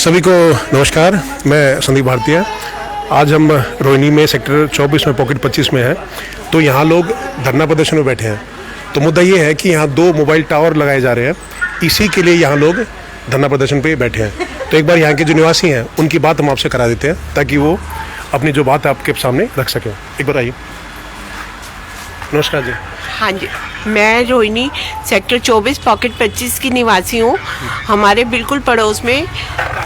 सभी को नमस्कार, मैं संदीप भारतीय। आज हम रोहिणी में सेक्टर 24 में पॉकेट 25 में है। तो यहाँ लोग धरना प्रदर्शन में बैठे हैं। तो मुद्दा ये है कि यहाँ 2 मोबाइल टावर लगाए जा रहे हैं, इसी के लिए यहाँ लोग धरना प्रदर्शन पे बैठे हैं। तो एक बार यहाँ के जो निवासी हैं उनकी बात हम आपसे करा देते हैं ताकि वो अपनी जो बात है आपके सामने रख सकें। एक बार आइए। नमस्कार जी। हाँ जी, मैं रोहिणी सेक्टर 24 पॉकेट 25 की निवासी हूँ। हमारे बिल्कुल पड़ोस में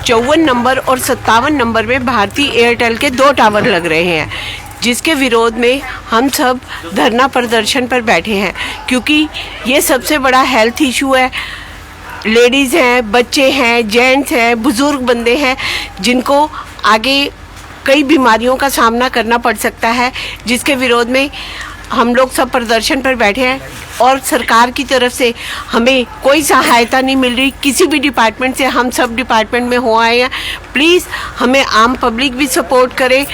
54 नंबर और 57 नंबर में भारती एयरटेल के 2 टावर लग रहे हैं, जिसके विरोध में हम सब धरना प्रदर्शन पर बैठे हैं, क्योंकि ये सबसे बड़ा हेल्थ इशू है। लेडीज़ हैं, बच्चे हैं, जेंट्स हैं, बुज़ुर्ग बंदे हैं, जिनको आगे कई बीमारियों का सामना करना पड़ सकता है, जिसके विरोध में हम लोग सब प्रदर्शन पर बैठे हैं। और सरकार की तरफ से हमें कोई सहायता नहीं मिल रही, किसी भी डिपार्टमेंट से। हम सब डिपार्टमेंट में हो आए हैं। प्लीज़ हमें आम पब्लिक भी सपोर्ट करे,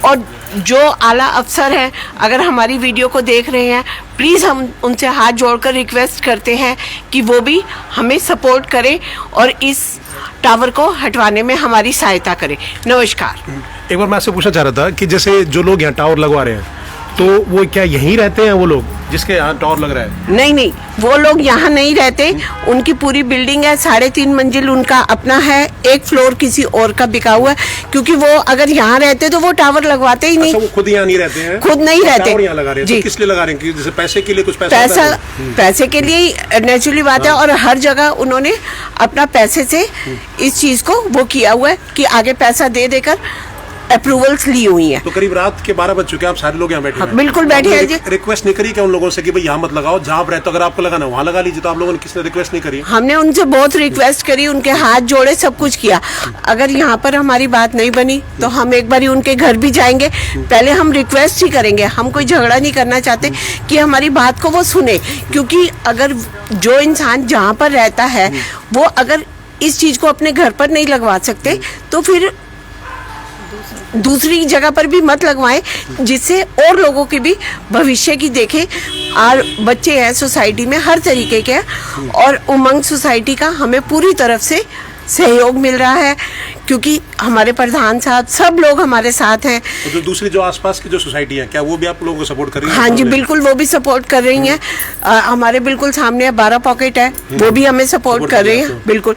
और जो आला अफसर हैं अगर हमारी वीडियो को देख रहे हैं, प्लीज़ हम उनसे हाथ जोड़कर रिक्वेस्ट करते हैं कि वो भी हमें सपोर्ट करें और इस टावर को हटवाने में हमारी सहायता करें। नमस्कार। एक बार मैं आपसे पूछना चाह रहा था कि जैसे जो लोग यहाँ टावर लगवा रहे हैं तो वो क्या यहीं रहते हैं, वो लोग जिसके यहाँ टावर लग रहा है? नहीं, वो लोग यहाँ नहीं रहते। उनकी पूरी बिल्डिंग है, 3.5 मंजिल उनका अपना है, 1 फ्लोर किसी और का बिका हुआ है। क्योंकि वो अगर यहाँ रहते तो वो टावर लगवाते ही नहीं। अच्छा, वो खुद यहाँ नहीं रहते हैं? खुद नहीं रहते। टावर यहाँ लगा रहे हैं तो किस लिए लगा रहे हैं? जैसे पैसे के लिए? कुछ पैसे के लिए नेचुरली बात है। और हर जगह उन्होंने अपना पैसे से इस चीज को वो किया हुआ है कि आगे पैसा दे देकर अप्रूवल्स ली हुई हैं। तो करीब रात के 12 बज चुके हैं, आप सारे लोग यहाँ बैठे हैं। बिल्कुल बैठे हैं जी। रिक्वेस्ट नहीं करी क्या उन लोगों से कि भाई यहाँ मत लगाओ, जहाँ आप रहते हो अगर आपको लगाना वहाँ लगा लीजिए? तो आप लोगों ने किसी ने रिक्वेस्ट नहीं करी? हमने उनसे बहुत रिक्वेस्ट करी, उनके हाथ जोड़े, सब कुछ किया। अगर यहाँ पर हमारी बात नहीं बनी तो हम एक बार उनके घर भी जाएंगे। पहले हम रिक्वेस्ट ही करेंगे, हम कोई झगड़ा नहीं करना चाहते कि हमारी बात को वो सुने। क्योंकि अगर जो इंसान जहाँ पर रहता है वो अगर इस चीज को अपने घर पर नहीं लगवा सकते तो फिर दूसरी जगह पर भी मत लगवाएं, जिससे और लोगों के भी भविष्य की देखें। और बच्चे हैं सोसाइटी में हर तरीके के, और उमंग सोसाइटी का हमें पूरी तरफ से सहयोग मिल रहा है, क्योंकि हमारे प्रधान साहब सब लोग हमारे साथ हैं। तो जो दूसरी जो आसपास की जो सोसाइटी है, क्या वो भी आप लोगों को सपोर्ट कर रही है? हाँ जी, बिल्कुल, वो भी सपोर्ट कर रही हैं। हमारे बिल्कुल सामने 12 पॉकेट है, वो भी हमें सपोर्ट कर रही हैं। बिल्कुल।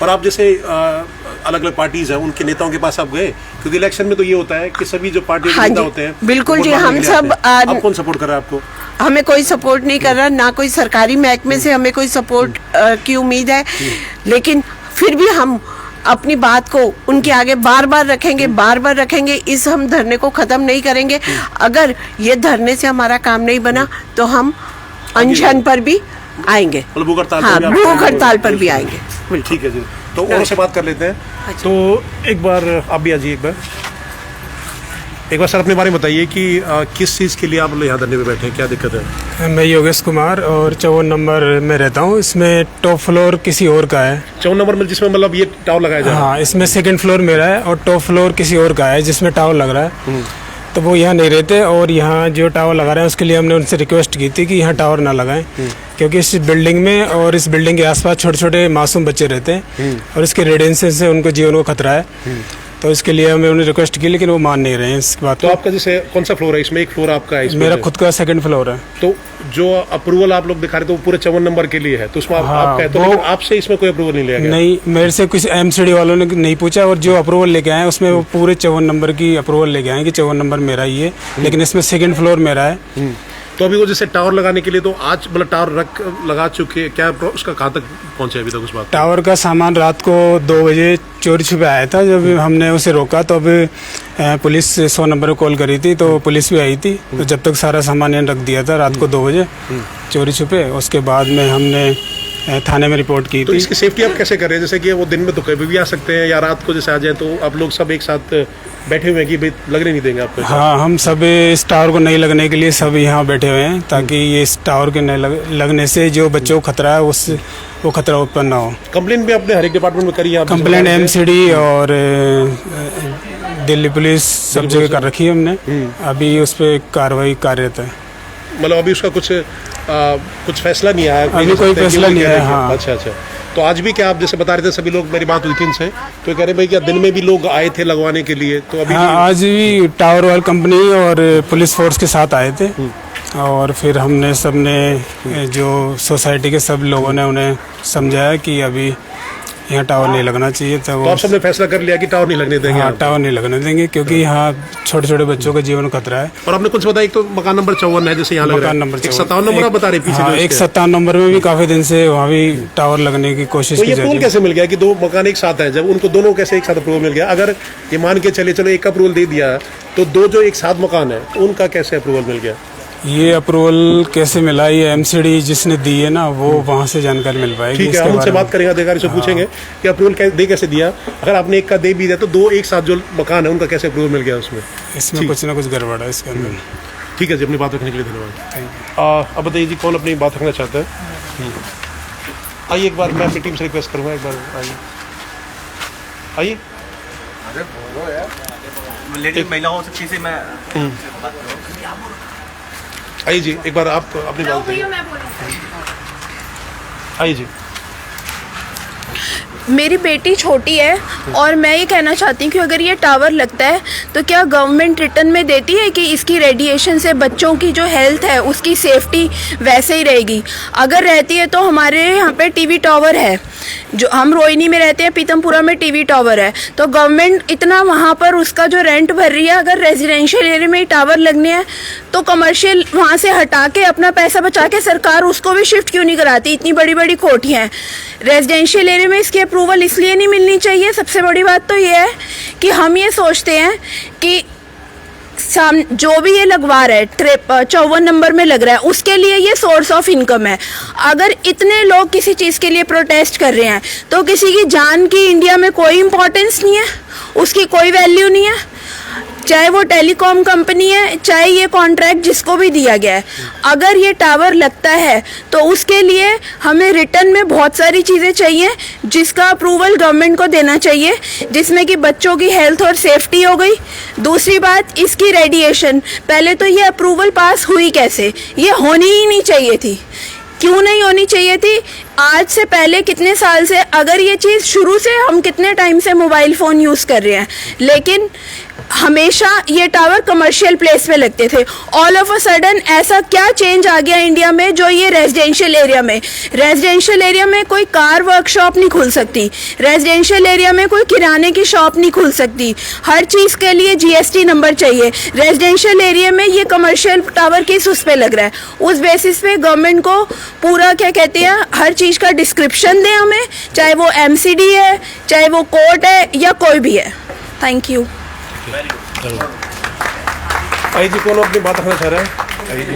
और आप जैसे अलग अलग पार्टीज हैं, उनके नेताओं के पास आप गए? क्योंकि इलेक्शन में तो ये होता है कि सभी जो पार्टी के नेता होते हैं, बिल्कुल जी, हम सब। आप कौन सपोर्ट कर रहा है आपको? हमें कोई सपोर्ट नहीं कर रहा, ना कोई सरकारी महकमे से हमें कोई सपोर्ट की उम्मीद है। लेकिन फिर भी हम अपनी बात को उनके आगे बार बार रखेंगे। इस हम धरने को खत्म नहीं करेंगे। अगर ये धरने से हमारा काम नहीं बना तो हम अनशन पर भी आएंगे। भूख हड़ताल पर भी आएंगे। ठीक है जी। तो और से बात कर लेते हैं। तो एक बार आप भी आइए। एक बार सर अपने बारे में बताइए कि किस चीज़ के लिए आप लोग यहाँ धरने पे बैठे हैं, क्या दिक्कत है? मैं योगेश कुमार और 54 नंबर में रहता हूँ। इसमें टॉप फ्लोर किसी और का है। 54 नंबर में जिसमें मतलब ये टावर लगाया जा रहा है? हाँ, इसमें 2nd फ्लोर मेरा है और टॉप फ्लोर किसी और का है जिसमें टावर लग रहा है। तो वो यहाँ नहीं रहते, और यहाँ जो टावर लगा रहे हैं उसके लिए हमने उनसे रिक्वेस्ट की थी कि यहाँ टावर ना लगाएं, क्योंकि इस बिल्डिंग में और इस बिल्डिंग के आसपास छोटे छोटे मासूम बच्चे रहते हैं और इसके रेडिएशन से उनको जीवन को खतरा है। तो इसके लिए हमें उन्हें रिक्वेस्ट की, लेकिन वो मान नहीं रहे हैं इस बात। तो आपका जैसे कौन सा फ्लोर है इसमें? 1 फ्लोर आपका है? मेरा खुद का 2nd फ्लोर है। तो जो अप्रूवल आप लोग दिखा रहे थे वो पूरे 54 नंबर के लिए है, तो उसमें आप कहते हो आपसे इसमें कोई अप्रूवल नहीं लिया गया? नहीं, मेरे से कुछ MCD वालों ने नहीं पूछा, और जो अप्रूवल लेके आए उसमें वो पूरे 54 नंबर की अप्रूवल लेके आए कि 54 नंबर मेरा ही है, लेकिन इसमें 2nd फ्लोर मेरा है। तो अभी वो जैसे टावर लगाने के लिए तो आज मतलब टावर लगा चुके, क्या उसका कहाँ तक पहुंचे अभी तक उस बात? टावर का सामान रात को 2 बजे चोरी छुपे आया था। जब हमने उसे रोका तो अभी पुलिस 100 नंबर को कॉल करी थी, तो पुलिस भी आई थी। तो जब तक सारा सामान यहाँ रख दिया था रात को 2 बजे चोरी छुपे, उसके बाद में हमने थाने में रिपोर्ट की थी। तो इसकी सेफ्टी आप कैसे कर रहे हैं? जैसे कि वो दिन में तो कभी भी आ सकते हैं या रात को जैसे आ जाए, तो आप लोग सब एक साथ बैठे हुए हैं कि भाई लगने नहीं देंगे आपको? हाँ, हम सब इस टावर को नहीं लगने के लिए सब यहाँ बैठे हुए हैं, ताकि ये इस टावर के नहीं लगने से जो बच्चों को खतरा है उससे वो खतरा उत्पन्न ना हो। कंप्लेन भी आपने हर एक डिपार्टमेंट में करी है? कंप्लेन MCD और दिल्ली पुलिस सब जगह कर रखी है हमने। अभी उस पर कार्रवाई कार्यरत है। मतलब अभी उसका कुछ फैसला नहीं आया? अभी कोई फैसला नहीं आया। हाँ। अच्छा। तो आज भी क्या आप जैसे बता रहे थे, सभी लोग, मेरी बात हुई थी इनसे, तो ये कह रहे भाई क्या दिन में भी लोग आए थे लगवाने के लिए, तो अभी हाँ, आज भी टावर वाल कंपनी और पुलिस फोर्स के साथ आए थे और फिर हमने सबने जो सोसाइटी के सब लोगों ने उन्हें समझाया कि अभी यहाँ टावर नहीं लगना चाहिए। तो आप सबने फैसला कर लिया कि टावर नहीं लगने देंगे? हाँ, टावर नहीं लगने देंगे क्योंकि यहाँ छोटे छोटे बच्चों का जीवन खतरा है। और आपने कुछ बताया, एक तो मकान नंबर 54 है जैसे यहाँ लग रहा है, नंबर 57 नंबर आप बता रहे पीछे? हाँ, 57 नंबर में भी काफी दिन से वहाँ भी टावर लगने की कोशिश तो की ये जा रही अप्रूवल है। कैसे मिल गया कि दो मकान एक साथ हैं, जब उनको दोनों कैसे एक साथ अप्रूवल मिल गया? अगर ये मान के चले चलो एक अप्रूवल दे दिया, तो दो जो एक साथ मकान है उनका कैसे अप्रूवल मिल गया? ये अप्रूवल कैसे मिला, ये एमसीडी जिसने दी है ना, वो वहाँ से जानकारी मिल पाएगी। ठीक है, हम उनसे बात करेंगे, अधिकारी से पूछेंगे कि अप्रूवल दे कैसे दिया। अगर आपने एक का दे भी दिया तो दो एक साथ जो मकान है उनका कैसे अप्रूवल मिल गया उसमें? इसमें कुछ ना कुछ गड़बड़ है इसके अंदर। ठीक है जी, अपनी बात रखने के लिए धन्यवाद। अब बताइए जी, कौन अपनी बात रखना चाहता है? आइए एक बार, मैं अपनी टीम से रिक्वेस्ट करूँगा, एक बार आइए। लेडीज महिलाओं से किसी में आइए जी, एक बार आप अपनी बात बताइए। आइए जी। मेरी बेटी छोटी है और मैं ये कहना चाहती हूँ कि अगर ये टावर लगता है तो क्या गवर्नमेंट रिटर्न में देती है कि इसकी रेडिएशन से बच्चों की जो हेल्थ है उसकी सेफ्टी वैसे ही रहेगी? अगर रहती है तो हमारे यहाँ पे टीवी टावर है, जो हम रोहिणी में रहते हैं, पीतमपुरा में टीवी टावर है, तो गवर्नमेंट इतना वहाँ पर उसका जो रेंट भर रही है, अगर रेजिडेंशियल एरिया में ही टावर लगने हैं तो कमर्शियल वहाँ से हटा के अपना पैसा बचा के सरकार उसको भी शिफ्ट क्यों नहीं कराती? इतनी बड़ी बड़ी कोठियाँ हैं रेजिडेंशियल एरिया में, इसकी अप्रूवल इसलिए नहीं मिलनी चाहिए। सबसे बड़ी बात तो ये है कि हम ये सोचते हैं कि जो भी ये लगवा रहा है 54 नंबर में लग रहा है, उसके लिए ये सोर्स ऑफ इनकम है। अगर इतने लोग किसी चीज़ के लिए प्रोटेस्ट कर रहे हैं तो किसी की जान की इंडिया में कोई इम्पोर्टेंस नहीं है, उसकी कोई वैल्यू नहीं है, चाहे वो टेलीकॉम कंपनी है, चाहे ये कॉन्ट्रैक्ट जिसको भी दिया गया है। अगर ये टावर लगता है तो उसके लिए हमें रिटर्न में बहुत सारी चीज़ें चाहिए जिसका अप्रूवल गवर्नमेंट को देना चाहिए, जिसमें कि बच्चों की हेल्थ और सेफ्टी हो गई। दूसरी बात, इसकी रेडिएशन, पहले तो ये अप्रूवल पास हुई कैसे? ये होनी ही नहीं चाहिए थी। क्यों नहीं होनी चाहिए थी? आज से पहले कितने साल से, अगर ये चीज़ शुरू से, हम कितने टाइम से मोबाइल फ़ोन यूज़ कर रहे हैं, लेकिन हमेशा ये टावर कमर्शियल प्लेस पे लगते थे। ऑल ऑफ अ सडन ऐसा क्या चेंज आ गया इंडिया में जो ये रेजिडेंशियल एरिया में कोई कार वर्कशॉप नहीं खुल सकती, रेजिडेंशियल एरिया में कोई किराने की शॉप नहीं खुल सकती, हर चीज़ के लिए GST नंबर चाहिए। रेजिडेंशियल एरिया में ये कमर्शियल टावर किस उस पे लग रहा है? उस बेसिस पे गवर्नमेंट को पूरा क्या कहते हैं, हर चीज़ का डिस्क्रिप्शन दें हमें, चाहे वो MCD है, चाहे वो कोर्ट है या कोई भी है। Thank you. आइए जी, कौन अपनी बात रखना चाह रहा है? आइए जी,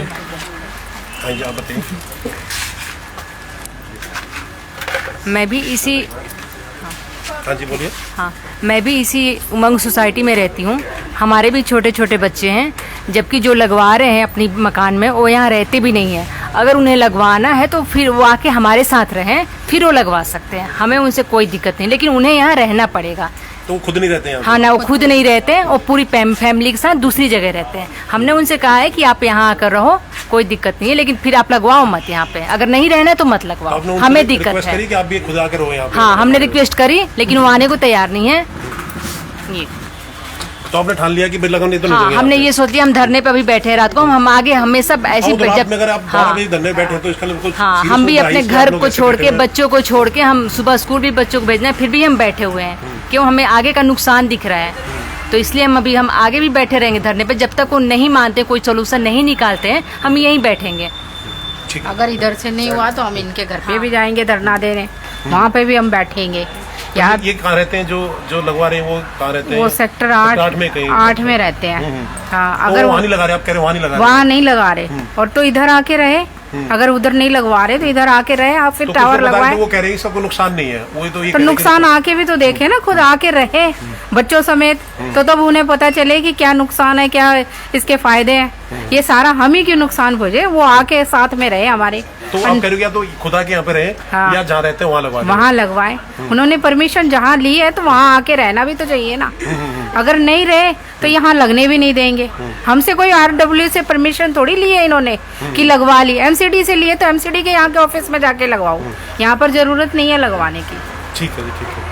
आइए जी, आप बताइए। मैं भी इसी हाँ जी, बोलिए। हाँ, मैं भी इसी उमंग सोसाइटी में रहती हूँ। हमारे भी छोटे छोटे बच्चे हैं, जबकि जो लगवा रहे हैं अपनी मकान में वो यहाँ रहते भी नहीं हैं। अगर उन्हें लगवाना है तो फिर वो आके हमारे साथ रहें, फिर वो लगवा सकते हैं, हमें उनसे कोई दिक्कत नहीं, लेकिन उन्हें यहाँ रहना पड़ेगा। तो वो खुद नहीं रहते हैं? हाँ ना, वो खुद नहीं रहते हैं और पूरी फैमिली के साथ दूसरी जगह रहते हैं। हमने उनसे कहा है कि आप यहाँ आकर रहो, कोई दिक्कत नहीं है, लेकिन फिर आप लगवाओ मत यहाँ पे। अगर नहीं रहना है तो मत लगवाओ, हमें दिक्कत है। कि आप भी खुद आकर रहो यहाँ पे? हाँ, हमने रिक्वेस्ट करी लेकिन वो आने को तैयार नहीं है। ये तो आपने ठान लिया कि बिल लगाने तो नहीं हाँ, देंगे? हमने ये सोच लिया, हम धरने पे अभी बैठे हैं रात को, हम आगे हमेशा ऐसी तो रात में अगर आप 12 हाँ, बजे धरने बैठे हैं तो इसका कुछ हाँ, हम भी अपने घर को छोड़ के, बच्चों को छोड़ के, हम सुबह स्कूल भी बच्चों को भेजना है, फिर भी हम बैठे हुए हैं। क्यों? हमें आगे का नुकसान दिख रहा है, तो इसलिए हम आगे भी बैठे रहेंगे धरने पे। जब तक वो नहीं मानते, कोई सोल्यूशन नहीं निकालते हैं, हम यहीं बैठेंगे। अगर इधर से नहीं हुआ तो हम इनके घर पे भी जाएंगे धरना देने, वहाँ पे भी हम बैठेंगे। यहाँ ये कहाँ रहते हैं जो लगवा रहे हैं? वो कहाँ रहते हैं? वो सेक्टर 8 में कहीं 8 में रहते हैं। हाँ, अगर वहाँ नहीं लगा रहे, आप कह रहे वहाँ नहीं लगा रहे? वहाँ नहीं लगा रहे और तो इधर आके रहे, अगर उधर नहीं लगवा रहे तो इधर आके रहे, आप फिर तो टावर लगवाए। वो कह रहे हैं सबको नुकसान नहीं है, वो तो ये तो नुकसान आके भी तो देखे ना, खुद आके रहे बच्चों समेत, तो तब उन्हें पता चले कि क्या नुकसान है, क्या इसके फायदे हैं। ये सारा हम ही क्यों नुकसान भोजे, वो आके साथ में रहे हमारे। तो आप कह रहे हो या तो खुदा के यहाँ पे रहे हाँ। या जहाँ रहते हैं वहाँ लगवा दें। वहाँ लगवाएं। उन्होंने परमिशन जहाँ ली है तो वहाँ आके रहना भी तो चाहिए ना। अगर नहीं रहे तो यहाँ लगने भी नहीं देंगे। हमसे कोई RW से परमिशन थोड़ी ली है इन्होंने कि लगवा ली। MCD से लिए तो MCD के यहाँ के ऑफिस में जाके लगवाओ, यहाँ पर जरूरत नहीं है लगवाने की। ठीक है जी, ठीक है।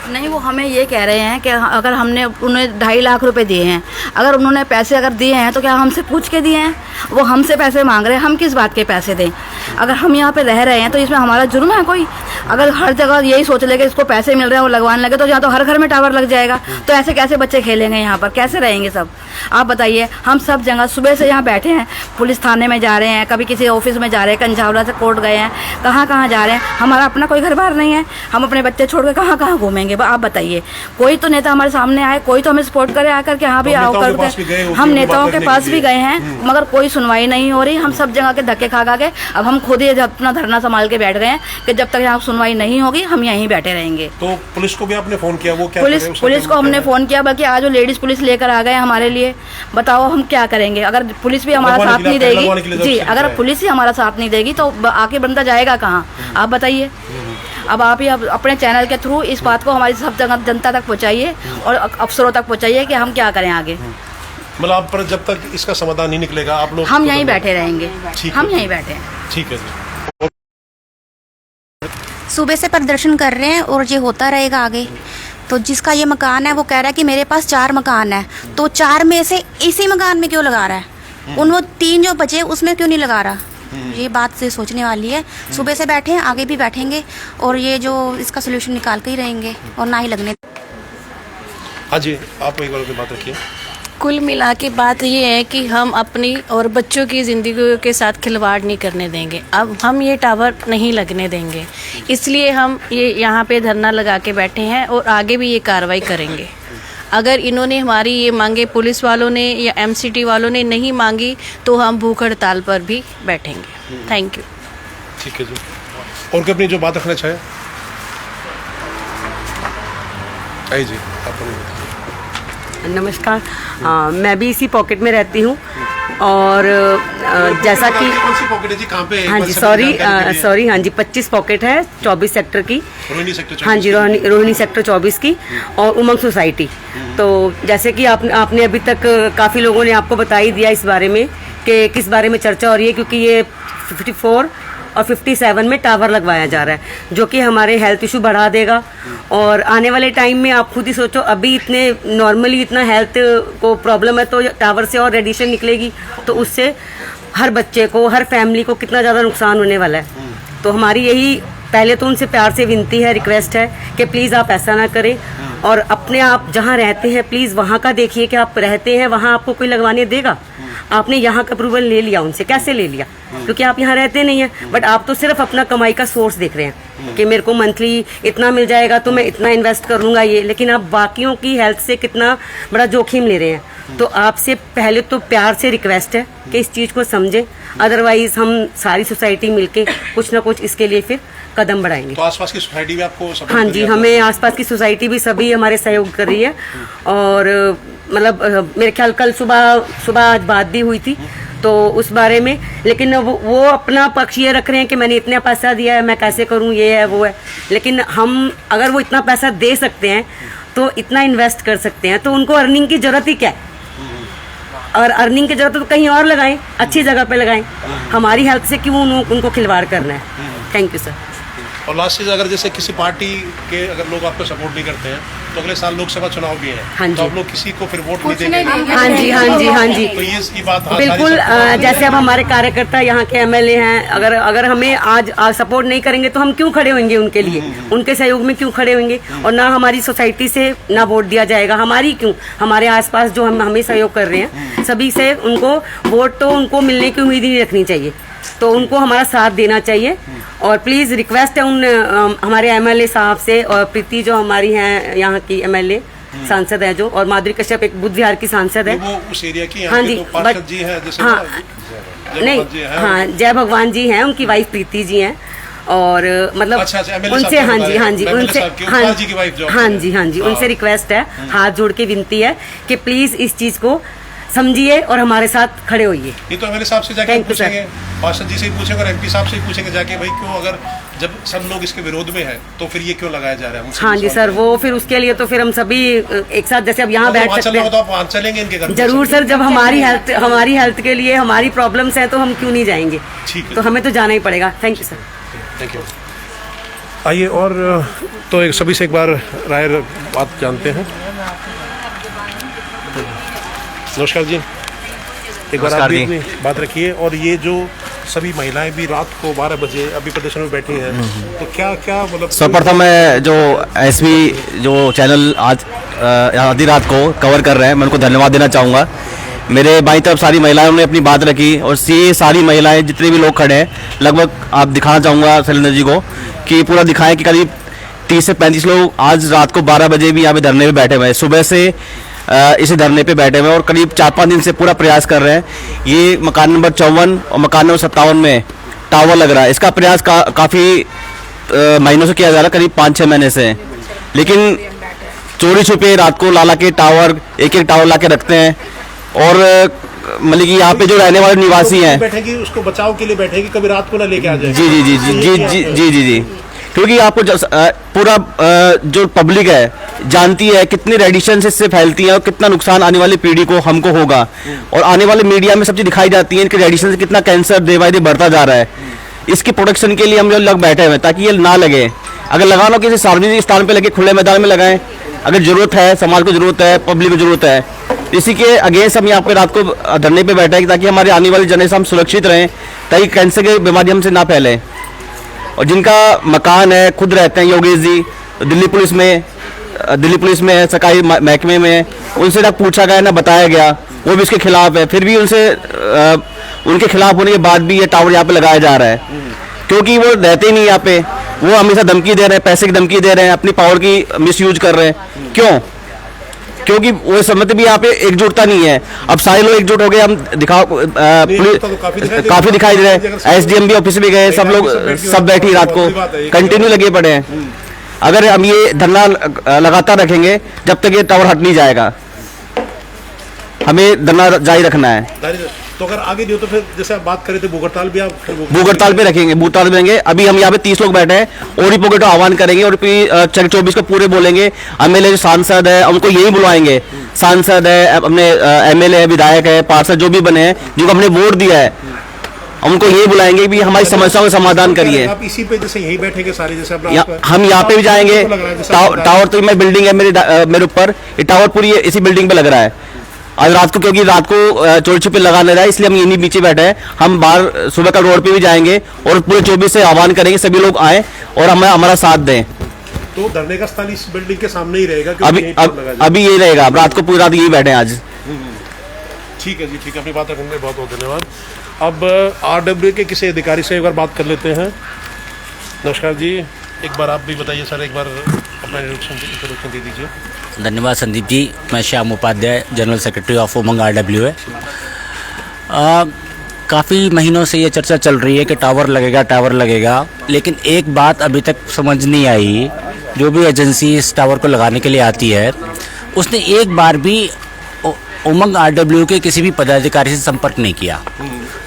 नहीं, वो हमें ये कह रहे हैं कि अगर हमने उन्हें 2.5 लाख रुपए दिए हैं, अगर उन्होंने पैसे अगर दिए हैं तो क्या हमसे पूछ के दिए हैं? वो हमसे पैसे मांग रहे हैं, हम किस बात के पैसे दें? अगर हम यहाँ पे रह रहे हैं तो इसमें हमारा जुर्म है कोई? अगर हर जगह यही सोच ले कि इसको पैसे मिल रहे हैं वो लगवाने लगे तो यहाँ तो हर घर में टावर लग जाएगा। तो ऐसे कैसे बच्चे खेलेंगे यहाँ पर, कैसे रहेंगे सब? आप बताइए। हम सब जगह सुबह से यहाँ बैठे हैं, पुलिस थाने में जा रहे हैं, कभी किसी ऑफिस में जा रहे हैं, कंझावला से कोर्ट गए हैं, कहाँ कहाँ जा रहे हैं। हमारा अपना कोई घर बार नहीं है, हम अपने बच्चे छोड़ के कहाँ कहाँ घूमेंगे? आप बताइए। कोई तो नेता हमारे सामने आए, कोई तो हमें सपोर्ट करे आकर के हाँ भी आओ करके। हम नेताओं के पास भी गए हैं मगर कोई सुनवाई नहीं हो रही। हम सब जगह के धक्के खा खा के अब हम खुद ही अपना धरना संभाल के बैठ गए हैं कि जब तक यहाँ सुनवाई नहीं होगी हम यहीं बैठे रहेंगे। तो पुलिस को भी आपने फोन किया? वो क्या पुलिस को हमने फोन किया, बल्कि आज वो लेडीज पुलिस लेकर आ गए हमारे लिए। बताओ हम क्या करेंगे? अगर पुलिस भी हमारा साथ नहीं देगी जी, अगर पुलिस ही हमारा साथ नहीं देगी तो आके बंदा जाएगा कहाँ? आप बताइए। अब आप ही अपने चैनल के थ्रू इस बात को हमारी सब जगह जनता तक पहुंचाइए और अफसरों तक पहुंचाइए कि हम क्या करें आगे। मतलब आप पर जब तक इसका समाधान नहीं निकलेगा आप लोग हम यहीं बैठे रहेंगे। हम यहीं बैठे हैं। ठीक है जी। सुबह से प्रदर्शन कर रहे हैं और ये होता रहेगा आगे। तो जिसका ये मकान है वो कह रहा है कि मेरे पास 4 मकान है, तो 4 में से इसी मकान में क्यों लगा रहा है? उन वो 3 जो बचे उसमें क्यों नहीं लगा रहा? ये बात से सोचने वाली है। सुबह से बैठे हैं, आगे भी बैठेंगे और ये जो इसका सोल्यूशन निकाल के ही रहेंगे और ना ही लगने। हाँ जी, आप एक बार बात रखिए। कुल मिला के बात ये है कि हम अपनी और बच्चों की ज़िंदगी के साथ खिलवाड़ नहीं करने देंगे। अब हम ये टावर नहीं लगने देंगे, इसलिए हम ये यहाँ पे धरना लगा के बैठे हैं और आगे भी ये कार्रवाई करेंगे। अगर इन्होंने हमारी ये मांगे पुलिस वालों ने या MCD वालों ने नहीं मांगी तो हम भूख हड़ताल पर भी बैठेंगे। Thank you. ठीक है जी। और कोई अपनी जो बात रखना चाहे? आई जी, आप नमस्कार। मैं भी इसी पॉकेट में रहती हूँ और जैसा कि कौन सी पॉकेट है जी, कहाँ पे? हाँ जी, सॉरी हाँ जी, 25 पॉकेट है 24 सेक्टर की। रोहिणी सेक्टर 24। हाँ जी, रोहिणी सेक्टर 24 की और उमंग सोसाइटी। तो जैसे कि आपने अभी तक काफ़ी लोगों ने आपको बता ही दिया इस बारे में कि किस बारे में चर्चा हो रही है, क्योंकि ये 54 और 57 में टावर लगवाया जा रहा है जो कि हमारे हेल्थ इशू बढ़ा देगा। और आने वाले टाइम में आप खुद ही सोचो, अभी इतने नॉर्मली इतना हेल्थ को प्रॉब्लम है तो टावर से और रेडिएशन निकलेगी तो उससे हर बच्चे को, हर फैमिली को कितना ज़्यादा नुकसान होने वाला है। तो हमारी यही पहले तो उनसे प्यार से विनती है, रिक्वेस्ट है कि प्लीज़ आप ऐसा ना करें और अपने आप जहाँ रहते हैं प्लीज़ वहाँ का देखिए कि आप रहते हैं वहाँ आपको कोई लगवाने देगा। आपने यहाँ का अप्रूवल ले लिया उनसे, कैसे ले लिया? क्योंकि आप यहाँ रहते नहीं हैं, बट आप तो सिर्फ अपना कमाई का सोर्स देख रहे हैं कि मेरे को मंथली इतना मिल जाएगा तो मैं इतना इन्वेस्ट कर लूँगा ये, लेकिन आप बाकियों की हेल्थ से कितना बड़ा जोखिम ले रहे हैं। तो आपसे पहले तो प्यार से रिक्वेस्ट है कि इस चीज़ को समझें, अदरवाइज हम सारी सोसाइटी मिलके कुछ ना कुछ इसके लिए फिर कदम बढ़ाएंगे। तो आसपास की सोसाइटी भी आपको सपोर्ट? हाँ जी, हमें आसपास की सोसाइटी भी सभी हमारे सहयोग कर रही है। और मतलब मेरे ख्याल कल सुबह आज बात भी हुई थी तो उस बारे में, लेकिन वो अपना पक्ष ये रख रहे हैं कि मैंने इतना पैसा दिया है, मैं कैसे करूं, ये है वो है। लेकिन हम अगर वो इतना पैसा दे सकते हैं तो इतना इन्वेस्ट कर सकते हैं, तो उनको अर्निंग की जरूरत ही क्या है? और अर्निंग की जरूरत तो कहीं और लगाएं, अच्छी जगह पे लगाएं। हमारी हेल्थ से क्यों उनको खिलवाड़ करना है? Thank you sir. और लास्ट चीज, अगर जैसे किसी पार्टी के अगर लोग आपको सपोर्ट नहीं करते हैं तो अगले साल लोकसभा चुनाव भी है। हाँ जी। तो आप लोग किसी को फिर वोट नहीं देंगे? हाँ जी, हाँ जी, हाँ जी, तो ये बात बिल्कुल। जैसे अब हमारे कार्यकर्ता यहाँ के MLA हैं, अगर हमें आज सपोर्ट नहीं करेंगे तो हम क्यों खड़े होंगे उनके लिए? उनके सहयोग में क्यों खड़े होंगे? और ना हमारी सोसाइटी से ना वोट दिया जाएगा, हमारी क्यों, हमारे आसपास जो हमें सहयोग कर रहे हैं सभी से उनको वोट तो उनको मिलने की उम्मीद ही नहीं रखनी चाहिए। तो उनको हमारा साथ देना चाहिए। और प्लीज़ रिक्वेस्ट है उन हमारे MLA साहब से, और प्रीति जो हमारी हैं यहाँ की MLA सांसद है जो, और माधुरी कश्यप एक बुद्ध विहार की सांसद है। वो उस एरिया की हाँ जी, पार्षद जी हैं जैसे हाँ नहीं, हाँ जय भगवान जी हैं, उनकी वाइफ प्रीति जी हैं। और मतलब अच्छा, उनसे हाँ जी, हाँ जी, उनसे हाँ जी, उनसे रिक्वेस्ट है, हाथ जोड़ के विनती है कि प्लीज़ इस चीज़ को समझिए और हमारे साथ खड़े होइए। ये तो मेरे साहब से जाके Thank you, sir. पूछेंगे, पार्षद जी से ही पूछेंगे और एमपी साहब से ही पूछेंगे जाके, भाई क्यों, अगर जब सब लोग इसके विरोध में है तो फिर ये क्यों लगाया जा रहा है। उनसे हाँ जी सर, वो फिर उसके लिए तो फिर हम सभी एक साथ, जैसे अब यहाँ बैठ सकते हैं। तो आप वहाँ चलेंगे इनके घर? जरूर सर, जब हमारी हेल्थ के लिए हमारी प्रॉब्लम्स हैं तो हम क्यों नहीं जाएंगे। ठीक है, तो हमें तो जाना ही पड़ेगा। Thank you sir. Thank you. आइए और तो एक सभी से एक बार राय बात जानते हैं। नमस्कार जी, एक बार आप भी अपनी बात रखिए। और ये जो सभी महिलाएं भी रात को 12 बजे अभी प्रदर्शन में बैठी हैं, तो क्या क्या मतलब? सर्वप्रथम मैं जो एसबी जो चैनल आज आधी रात को कवर कर रहे हैं, मैं उनको धन्यवाद देना चाहूँगा। मेरे बाईं तरफ सारी महिलाओं ने अपनी बात रखी और ये सारी महिलाएं जितने भी लोग खड़े हैं, लगभग आप दिखाना चाहूँगा शैलेंद्र जी को कि पूरा दिखाएं कि करीब 30 से 35 लोग आज रात को 12 बजे भी यहाँ पे धरने पे बैठे हुए हैं। सुबह से इसी धरने पे बैठे हुए हैं और करीब 4-5 दिन से पूरा प्रयास कर रहे हैं। ये मकान नंबर 54 और मकान नंबर 57 में टावर लग रहा है। इसका प्रयास काफ़ी महीनों से किया जा रहा है, करीब 5-6 महीने से। लेकिन चोरी छुपे रात को ला के टावर, एक टावर ला के रखते हैं। और मतलब कि यहाँ पे जो रहने वाले निवासी हैं, बैठेगी उसको बचाव के लिए बैठेगी, कभी रात को ना लेके आ जाए। जी जी जी जी जी जी जी जी जी, क्योंकि आपको पूरा जो पब्लिक है जानती है कितनी रेडिएशन से इससे फैलती है और कितना नुकसान आने वाली पीढ़ी को हमको होगा। और आने वाले मीडिया में सब चीज़ दिखाई जाती है कि रेडिएशन से कितना कैंसर डे बाय डे बढ़ता जा रहा है। इसकी प्रोटेक्शन के लिए हम जो लग बैठे हुए हैं ताकि ये ना लगे। अगर लगाना किसी सार्वजनिक स्थान पे लगे, खुले मैदान में लगाएं। अगर जरूरत है, समाज को जरूरत है, पब्लिक को जरूरत है, इसी के अगेंस्ट हम यहाँ पे रात को धरने पे बैठे हैं ताकि हमारे आने वाली जनरेशन हम सुरक्षित रहें, ताकि कैंसर की बीमारी हमसे ना फैले। और जिनका मकान है, खुद रहते हैं योगेश जी, दिल्ली पुलिस में है, सरकारी महकमे में है, उनसे ना पूछा गया ना बताया गया, वो भी इसके खिलाफ है। फिर भी उनके खिलाफ होने के बाद भी ये टावर यहाँ पे लगाया जा रहा है, क्योंकि वो रहते ही नहीं यहाँ पे। वो हमेशा धमकी दे रहे हैं, पैसे की धमकी दे रहे हैं, अपनी पावर की मिसयूज कर रहे हैं। क्यों? क्योंकि वो समझते भी यहाँ पे एकजुटता नहीं है। अब सारे लोग एकजुट हो गए, हम काफी दिखाई दे रहे हैं। एसडीएम भी ऑफिस में गए, सब लोग सब बैठी रात को कंटिन्यू लगे पड़े हैं। अगर हम ये धरना लगातार रखेंगे जब तक ये टावर हट नहीं जाएगा, हमें धरना जारी रखना है। तो अगर आगे नहीं हो तो फिर जैसे आप बात करें थे भूगड़ताल भी, आप भूगड़ताल पे रखेंगे, भूगड़ताल पे रहेंगे। अभी हम यहाँ पे 30 लोग बैठे हैं, ओडी पोकेटो आह्वान करेंगे और फिर 24 को पूरे बोलेंगे। एमएलए जो सांसद है उनको यही बुलवाएंगे, सांसद है, अपने एमएलए है, विधायक है, पार्षद जो भी बने हैं, जिनको हमने वोट दिया है, उनको यही बुलाएंगे भी हमारी समस्याओं का समाधान करिए। आप इसी पे जैसे यही बैठेंगे सारे, जैसे हम यहाँ पे भी जाएंगे। टावर तो मैं बिल्डिंग है मेरे ऊपर, ये टावर पूरी इसी बिल्डिंग पे लग रहा है। आज रात को, क्योंकि रात को चोरी छुपे लगाने रहा है, इसलिए हम यहीं नीचे बैठे हैं। हम बाहर सुबह का रोड पे भी जाएंगे और पूरे 24 से आह्वान करेंगे सभी लोग आए और हमारा साथ दें। तो धरने का स्थल इस बिल्डिंग के सामने ही रहेगा? अभी यही रहेगा, रात को पूरी रात यही बैठे हैं आज। ठीक है जी, ठीक है, अपनी बात रखने बहुत बहुत धन्यवाद। अब आरडब्ल्यू के किसी अधिकारी से एक बार बात कर लेते हैं। नमस्कार जी, एक बार आप भी बताइए सर, एक बार अपना इंट्रोडक्शन दे दीजिए। धन्यवाद संदीप जी, मैं Shyam Upadhyay, general secretary of Umang RWA है। काफ़ी महीनों से ये चर्चा चल रही है कि टावर लगेगा, लेकिन एक बात अभी तक समझ नहीं आई। जो भी एजेंसी इस टावर को लगाने के लिए आती है, उसने एक बार भी उमंग आरडब्ल्यू के किसी भी पदाधिकारी से संपर्क नहीं किया।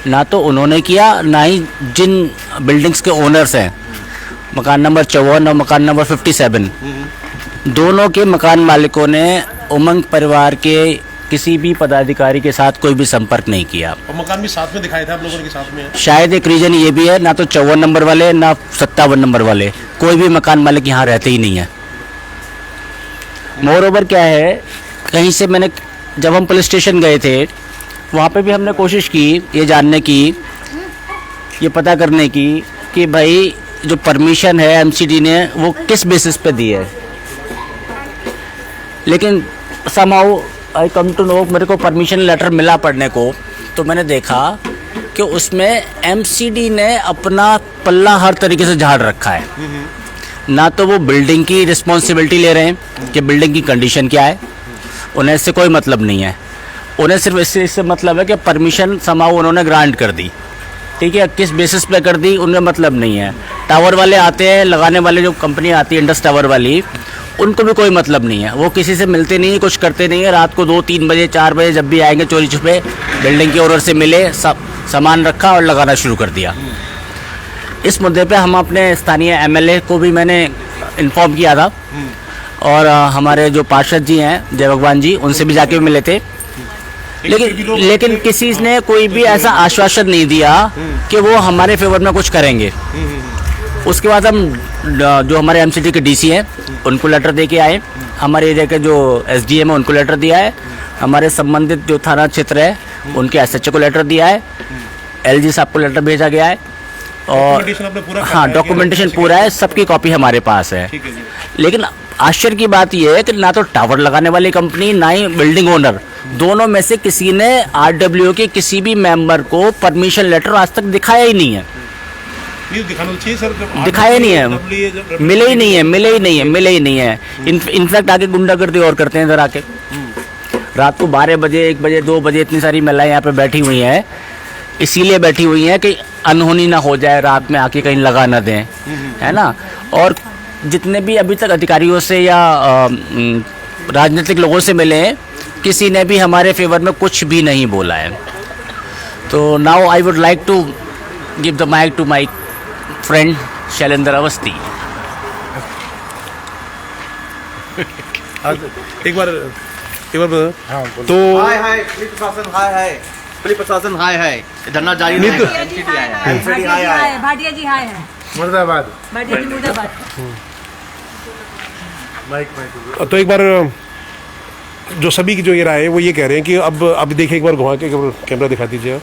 ना तो उन्होंने किया, ना ही जिन बिल्डिंग्स के ओनर्स हैं, मकान नंबर 54 और मकान नंबर 57, दोनों के मकान मालिकों ने उमंग परिवार के किसी भी पदाधिकारी के साथ कोई भी संपर्क नहीं किया। और मकान भी साथ में दिखाए थे आप लोगों के साथ में? शायद एक रीजन ये भी है, ना तो 54 नंबर वाले ना 57 नंबर वाले, कोई भी मकान मालिक यहाँ रहते ही नहीं है। मोर ओवर क्या है, कहीं से जब हम पुलिस स्टेशन गए थे, वहाँ पे भी हमने कोशिश की ये जानने की, ये पता करने की कि भाई जो परमिशन है एमसीडी ने वो किस बेसिस पे दी है। लेकिन somehow I come to know, मेरे को परमिशन लेटर मिला पढ़ने को, तो मैंने देखा कि उसमें एमसीडी ने अपना पल्ला हर तरीके से झाड़ रखा है। ना तो वो बिल्डिंग की रिस्पॉन्सिबिलिटी ले रहे हैं कि बिल्डिंग की कंडीशन क्या है, उन्हें इससे कोई मतलब नहीं है। उन्हें सिर्फ इससे मतलब है कि परमिशन समहाउ उन्होंने ग्रांट कर दी, ठीक है, किस बेसिस पे कर दी उन्हें मतलब नहीं है। टावर वाले आते हैं, लगाने वाले जो कंपनी आती है इंडस टावर वाली, उनको भी कोई मतलब नहीं है, वो किसी से मिलते नहीं है, कुछ करते नहीं है। रात को 2-3 बजे 4 बजे जब भी आएंगे चोरी छुपे बिल्डिंग के ओनर से मिले, सब सामान रखा और लगाना शुरू कर दिया। इस मुद्दे पे हम अपने स्थानीय एमएलए को भी मैंने इन्फॉर्म किया था और हमारे जो पार्षद जी हैं जय भगवान जी, उनसे भी जाके मिले थे, लेकिन किसी ने कोई भी ऐसा आश्वासन नहीं दिया कि वो हमारे फेवर में कुछ करेंगे। उसके बाद हम जो हमारे एमसीडी के डीसी हैं उनको लेटर दे के आए, हमारे एरिया के जो एसडीएम है उनको लेटर दिया है, हमारे संबंधित जो थाना क्षेत्र है उनके एसएचओ को लेटर दिया है, एलजी साहब को लेटर भेजा गया है और हाँ डॉक्यूमेंटेशन पूरा है, सबकी कॉपी हमारे पास है। लेकिन आश्चर्य की बात यह है कि ना तो टावर लगाने वाली कंपनी ना ही बिल्डिंग ओनर, दोनों में से किसी ने आरडब्ल्यू के किसी भी मेंबर को परमिशन लेटर आज तक दिखाया ही नहीं है। दिखाया नहीं है, मिले ही नहीं है। इनफैक्ट आगे गुंडागर्दी और करते हैं इधर आके। रात को 12 बजे 1 बजे 2 बजे इतनी सारी महिलाएं यहाँ पे बैठी हुई हैं, इसीलिए बैठी हुई हैं कि अनहोनी ना हो जाए, रात में आके कहीं लगा ना दें, है ना। और जितने भी अभी तक अधिकारियों से या राजनीतिक लोगों से मिले हैं, किसी ने भी हमारे फेवर में कुछ भी नहीं बोला है। तो now I would like to give the mic to my friend Shailendra Awasthi. एक बार तो पुलिस प्रशासन हाय धरना जारी नहीं तो भाटिया जी हाय है, मुर्दाबाद। भाटिया जी मुर्दाबाद। तो एक बार जो सभी की जो ये राय है वो ये कह रहे हैं कि अब देखिए, एक बार घुमा के कैमरा दिखा दीजिए।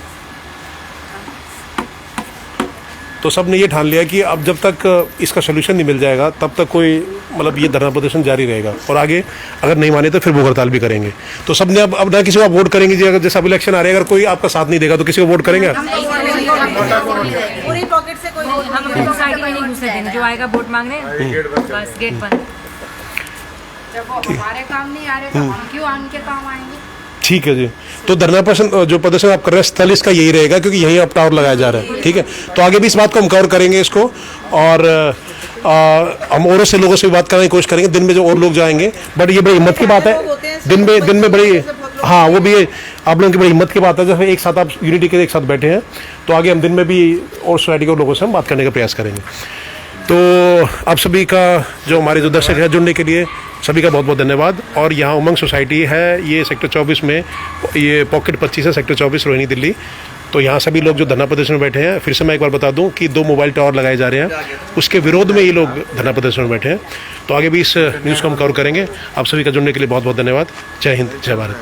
तो सब ने ये ठान लिया कि अब जब तक इसका सोल्यूशन नहीं मिल जाएगा तब तक कोई मतलब ये धरना प्रदर्शन जारी रहेगा और आगे अगर नहीं माने तो फिर भूख हड़ताल भी करेंगे। तो सब ने अब ना किसी को वोट करेंगे जी, अगर जैसा अब इलेक्शन आ रहा है अगर कोई आपका साथ नहीं देगा तो किसी को वोट करेंगे। पूरी पॉकेट से कोई हम अपनी सोसाइटी में नहीं घुसने देंगे, जो आएगा वोट मांगने बस गेट बंद। जब वो हमारे काम नहीं आ रहे तो हम क्यों उनके काम आएंगे। ठीक है जी। तो धरना जो प्रदर्शन आप कर रहे हैं स्थल इसका यही रहेगा क्योंकि यहीं अब टावर लगाया जा रहा है। ठीक है, तो आगे भी इस बात को हम कवर करेंगे इसको और हम और से लोगों से भी बात करने की कोशिश करेंगे दिन में जो और लोग जाएंगे। बट ये बड़ी हिम्मत की बात है, दिन में बड़ी, हाँ वो भी आप लोगों की बड़ी हिम्मत की बात है। जब एक साथ आप यूनिटी के एक साथ बैठे हैं तो आगे हम दिन में भी और सोसाइटी के लोगों से हम बात करने का प्रयास करेंगे। तो आप सभी का जो हमारे जो दर्शक है जुड़ने के लिए सभी का बहुत बहुत धन्यवाद। और यहाँ उमंग सोसाइटी है, ये सेक्टर 24 में, ये पॉकेट 25 है, सेक्टर 24 रोहिणी दिल्ली। तो यहाँ सभी लोग जो धरना प्रदर्शन में बैठे हैं, फिर से मैं एक बार बता दूं कि 2 मोबाइल टावर लगाए जा रहे हैं, उसके विरोध में ये लोग धरना प्रदर्शन में बैठे हैं। तो आगे भी इस न्यूज़ को हम कवर करेंगे। आप सभी का जुड़ने के लिए बहुत बहुत धन्यवाद। जय हिंद, जय भारत।